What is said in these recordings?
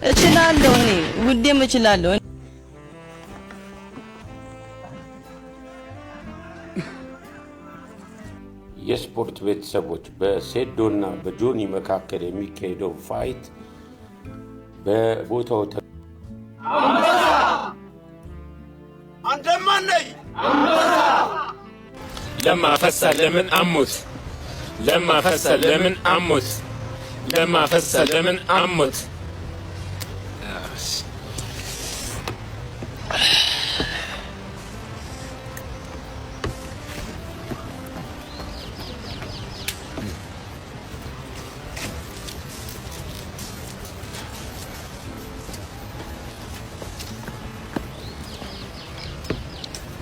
እችላለሁ እኔ ውዴም እችላለሁ የስፖርት ቤተሰቦች በሴዶና በጆኒ መካከል የሚካሄደው ፋይት በቦታው አንደማነይ ለማ ፈሳ ለምን አሙት ለማ ፈሳ ለምን አሙት ለማ ፈሳ ለምን አሙት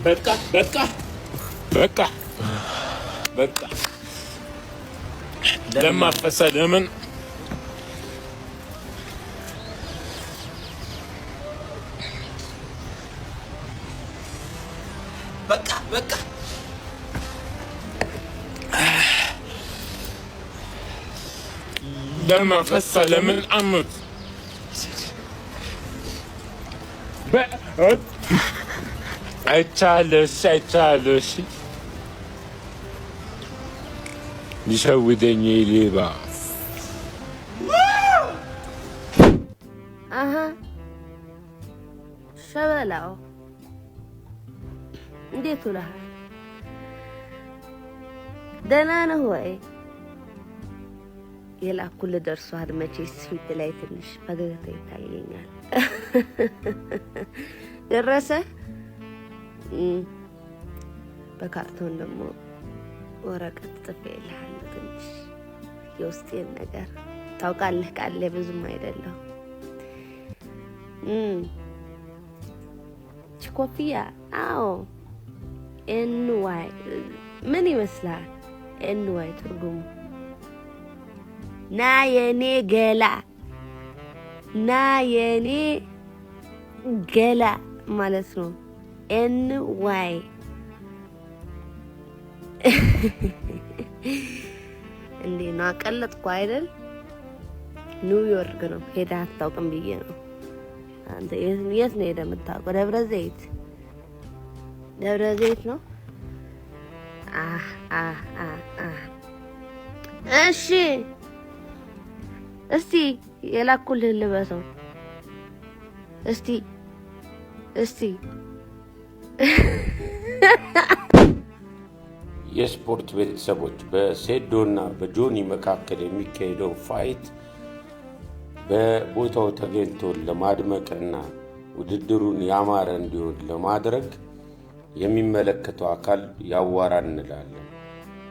በቃ በቃ በቃ በቃ ለማ ፈሳ ለምን በቃ በቃ ለማ ፈሳ ለምን አሙት አይቻለሽ ሊሸውደኝ ሌባ አሃ ሸበላው እንዴት ውለሃል? ደህና ነህ ወይ? የላኩልህ ደርሷል መቼስ ፊት ላይ ትንሽ ፈገግታ ይታየኛል። ደረሰ? በካርቶን ደግሞ ወረቀት ጽፌልሃለሁ ትንሽ የውስጤን ነገር ታውቃለህ። ቃሌ ብዙም አይደለሁ። ኮፍያ አዎ ኤንዋይ ምን ይመስላል? ኤንዋይ ትርጉሙ ና የኔ ገላ ና የኔ ገላ ማለት ነው። ኤንዋይ እንዴ ነው አቀለጥኩ አይደል? ኒውዮርክ ነው ሄደህ አታውቅም ብዬ ነው። አንተ የት ነው ሄደህ የምታውቀው? ደብረ ዘይት ነው። እሺ እስቲ የላኩልህ ልበሰው እስቲ የስፖርት ቤተሰቦች በሴዶና በጆኒ መካከል የሚካሄደው ፋይት በቦታው ተገኝቶ ለማድመቅና ውድድሩን ያማረ እንዲሆን ለማድረግ የሚመለከተው አካል ያዋራ እንላለን።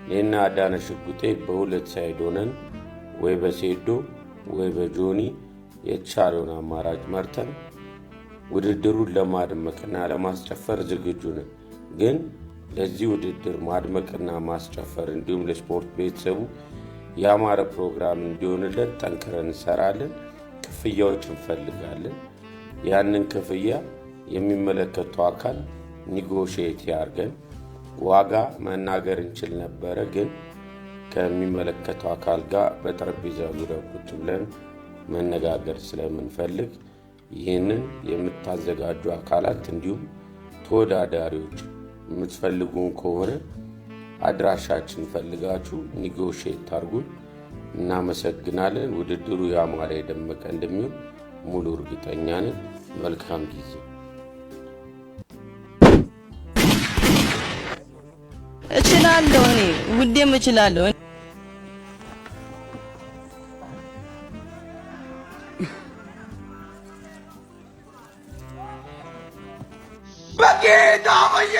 እኔና አዳነ ሽጉጤ በሁለት ሳይድ ሆነን ወይ በሴዶ ወይ በጆኒ የተሻለውን አማራጭ መርጠን ውድድሩን ለማድመቅና ለማስጨፈር ዝግጁ ነን። ግን ለዚህ ውድድር ማድመቅና ማስጨፈር እንዲሁም ለስፖርት ቤተሰቡ ያማረ ፕሮግራም እንዲሆንለት ጠንክረን እንሰራለን። ክፍያዎች እንፈልጋለን። ያንን ክፍያ የሚመለከተው አካል ኒጎሽየት ያርገን ዋጋ መናገር እንችል ነበረ። ግን ከሚመለከተው አካል ጋር በጠረጴዛ ዙሪያ ቁጭ ብለን መነጋገር ስለምንፈልግ ይህንን የምታዘጋጁ አካላት እንዲሁም ተወዳዳሪዎች የምትፈልጉን ከሆነ አድራሻችን ፈልጋችሁ ኒጎሽየት አድርጉን። እናመሰግናለን። ውድድሩ ያማረ የደመቀ እንደሚሆን ሙሉ እርግጠኛ ነን። መልካም ጊዜ። እችላለሁ እኔ ውዴም እችላለሁ በጌታ ሆየ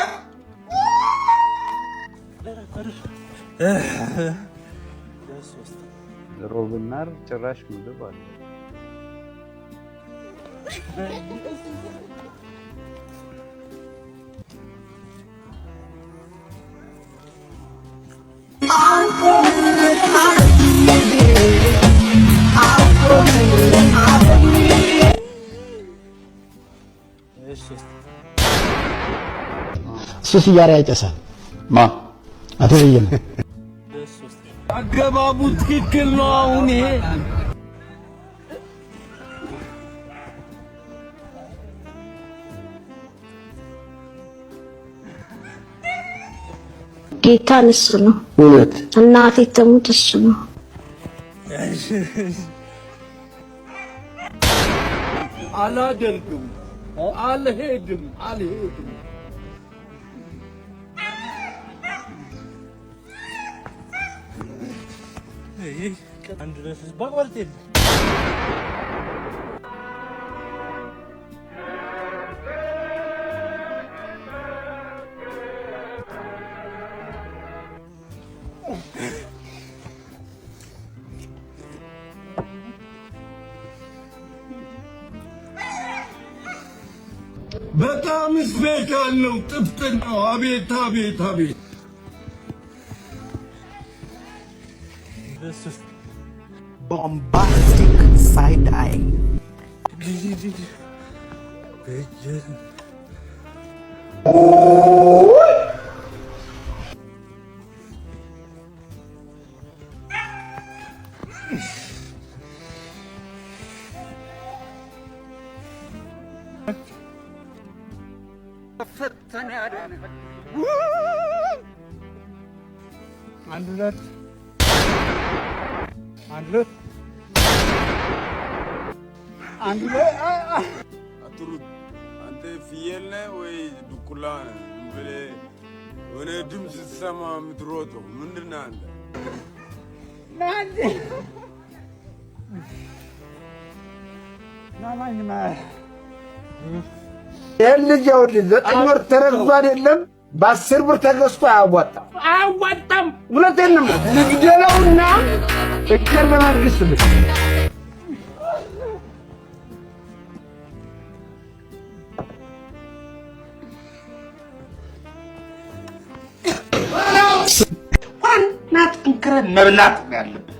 ሮብና ጭራሽ ምግብ አለ። እሱ ሲጋራ ያጨሳል። አቶ በየነ አገባቡ ትክክል ነው። አሁን ይሄ ጌታን እሱ ነው እውነት እናቴ ተሙት እሱ ነው አላደርግም አልሄድም አንድ ድረስ ባቋርጥ በጣም ስፔሻል ነው ጥፍጥናው አቤት አቤት አቤት bombastic side eye አንዱለት አትሩት አንተ ፍየል ነህ ወይ ዱኩላ ነህ ብለህ የሆነ ድምፅ ስትሰማ የምትሮጠው ምንድን ነህ አንተ? ይህን ልጅ ይኸውልህ 9 ወር ተረግዞ አይደለም በ10 ብር ተገዝቶ አያዋጣም። እውነቴን ነው ልግደለውና እጄን ለመንግስት ልክ ዋና ጠንክረን መብላት ነው ያለብን።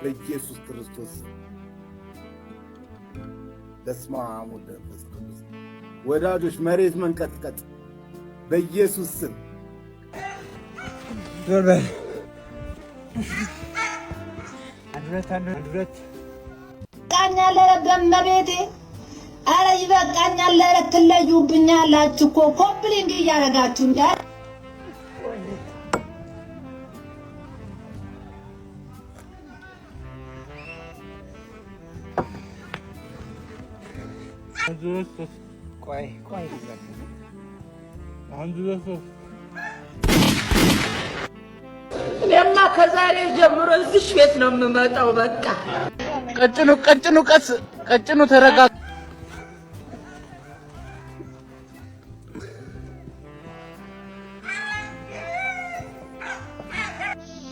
በኢየሱስ ክርስቶስ በስመ አብ ወወልድ ወመንፈስ ቅዱስ ወዳጆች መሬት መንቀጥቀጥ በኢየሱስ ስም ዶርበል አንዱለት ቃኛለ በመቤቴ አረ ይበቃኛል ለትለዩብኛላችሁ እኮ ኮምፕሊንግ እያደረጋችሁ እንደ ቆይ እኔማ ከዛሬ ጀምሮ እዚህ ቤት ነው የምመጣው በቃ ቀጭኑ ተረጋጋ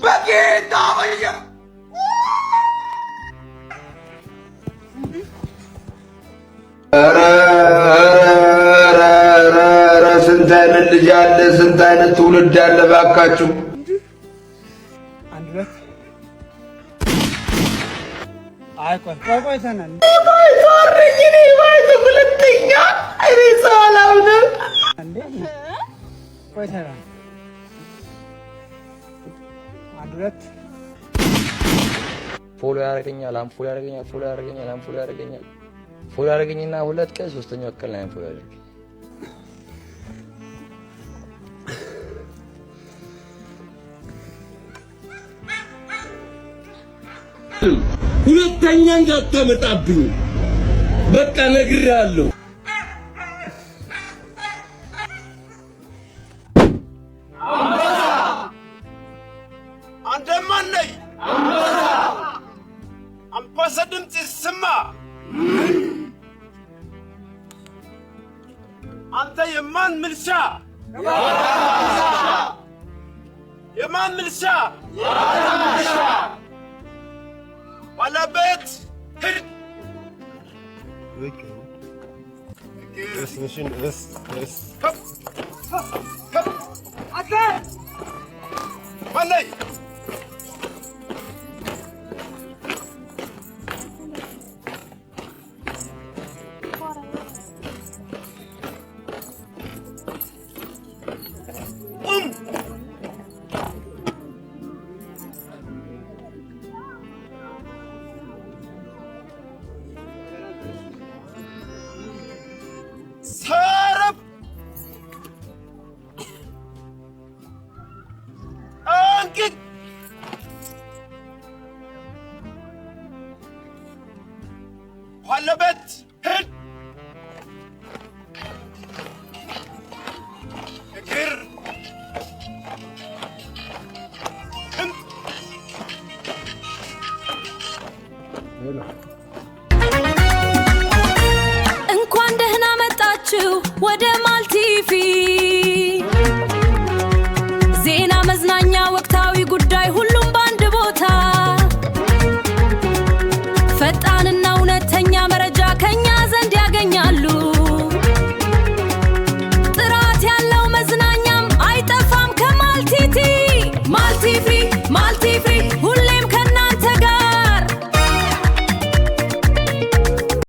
በጌታ ወየ ስንት አይነት ልጅ አለ፣ ስንት አይነት ትውልድ አለ። ባካችሁ አንዱለት ቆይተናል ሁለተኛ እኔ ሰው አላምንም ቆይተናል አንዱለት ፎሎ ያደርገኛል አንፎሎ ያደርገኛል ፎሎ ያደርገኝና 2 ቀን 3ኛው ቀን ላይ አንፎሎ ያደርገኝ ሁለተኛ እንዳታመጣብኝ በቃ ነግሬሃለሁ። አንተ ማን ነህ? አንበሳ ድምፅ ይሰማ። አንተ የማን ምልሻ? የማን ምልሻ? ባለቤት ሂድ። ማን ነህ?